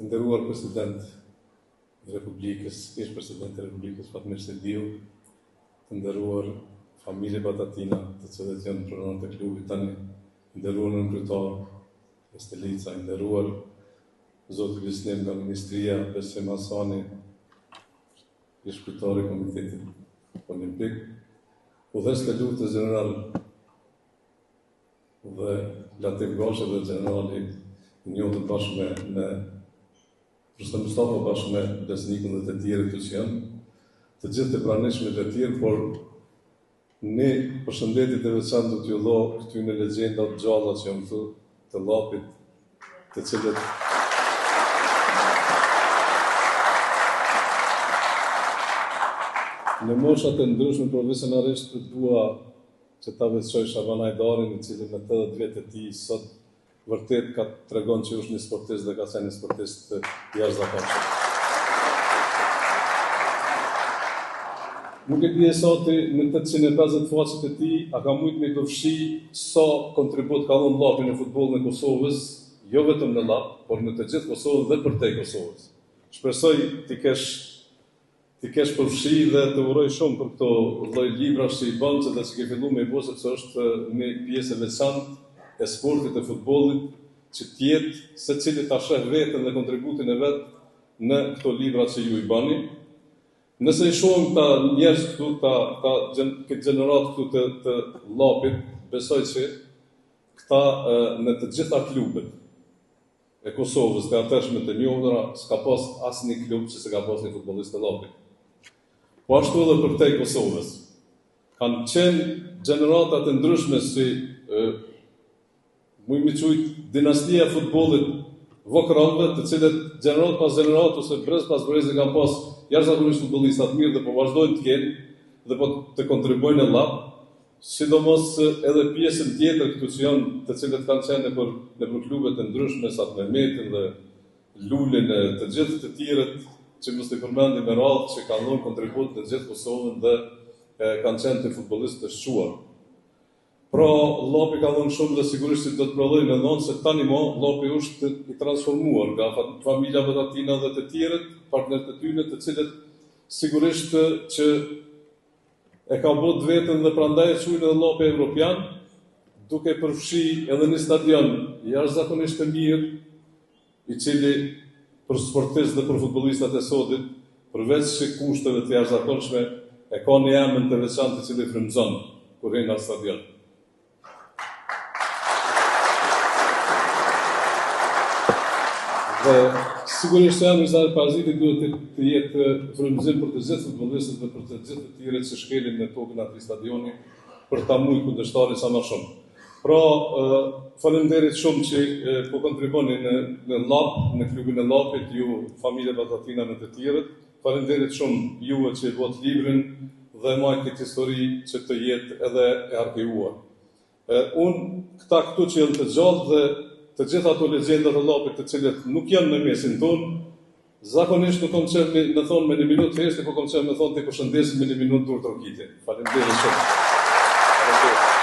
Të nderuar President i Republikës, ish President i Republikës Fatmir Seldiu, të nderuar familje Batatina, të cilët janë pronarë të klubit tani, të nderuar nënkryetar Stelica, të nderuar Zoti Lisnem nga Ministria Besim Hasani, ish kryetari i Komitetit Olimpik, udhëheqës të luftës general dhe Latif Gashe dhe generali i njohur bashkë me Rustam Mustafa bashkë me Besnikun dhe të tjerë këtu që janë, të gjithë të pranishëm të tjerë, por ne përshëndetjet e veçantë do t'ju dho këtyre legjendat gjalla që janë këtu të llapit, të cilët në moshat e ndryshme profesionarisht dua që ta veçoj Shaban Hajdarin, i cili me 80 vjet e tij sot vërtet ka tregon që është një sportist dhe ka qenë një sportist jashtëzakonshëm. Nuk e di e soti në 850 faqet e tij, a ka mujt me përfshi sa kontribut ka dhënë llapi në futbollin e Kosovës, jo vetëm në llap, por në të gjithë Kosovën dhe përtej Kosovës. Shpresoj ti kesh përfshi dhe të uroj shumë për këto lloj librash që i bën që dhe që ke filluar me i bë, sepse është një pjesë e veçantë e sportit e futbollit, që tjetë se cili ta sheh vetën dhe kontributin e vetë në këto libra që ju i bani. Nëse i shohim ta njerëz këtu, këtë gjenerat këtu të llapit, besoj që këta në të gjitha klubet e Kosovës të atërshme të njohura, s'ka pas asnjë klub që s'ka pas një futbollist të llapit. Po ashtu edhe për te Kosovës. Kanë qenë gjenerata të ndryshme si mujmë qujt dinastia e futbollit vokralve, të cilët gjenerat pas gjenerat ose brez pas brezi kanë pas jashtëzakonisht futbollistat mirë dhe po vazhdojnë të kenë dhe po të kontribuojnë në llap, sidomos edhe pjesën tjetër këtu që janë, të cilët kanë qenë në klubet të ndryshme, Sat Mehmetin dhe Lulin e të gjithë të tjerët që mos të përmendim me radhë që kanë dhënë kontribut në gjithë Kosovën dhe kanë qenë të futbollistë të shquar. Pra, llapi ka dhënë shumë dhe sigurisht do të prodhojë në ndonë se tani mo llapi është i transformuar nga familja Batatina dhe të tjerët, partnerët e tyre, të cilët sigurisht që e ka bot vetën dhe prandaj e quajnë edhe llapi evropian, duke përfshi edhe një stadion jashtëzakonisht të mirë, i cili për sportistë dhe për futbollistat e sotit, përveç që kushteve të jashtëzakonshme, e ka një emër të veçantë i cili frymëzon kur hyn në stadion. Dhe sigurisht që janë njëzarë paraziti duhet të jetë frymëzim për të gjithë futbollistët dhe për të gjithë të tjerët që shkelin në tokën atij stadioni për ta mujt kundërshtarin sa më shumë. Pra, faleminderit shumë që po kontriboni në llap, në klubin e llapit, ju familje Batatina në të tjerët. Faleminderit shumë juve që bot librin dhe majt këtë histori që të jetë edhe e arkivuar. Unë këta këtu që janë të gjallë dhe të gjitha ato legjendat e llapit të cilët nuk janë në mesin tonë, zakonisht nuk kam qenë me thonë me 1 minutë heshti, po kam qenë me thonë të përshëndesim me 1 minutë dur trokitje. Faleminderit shumë.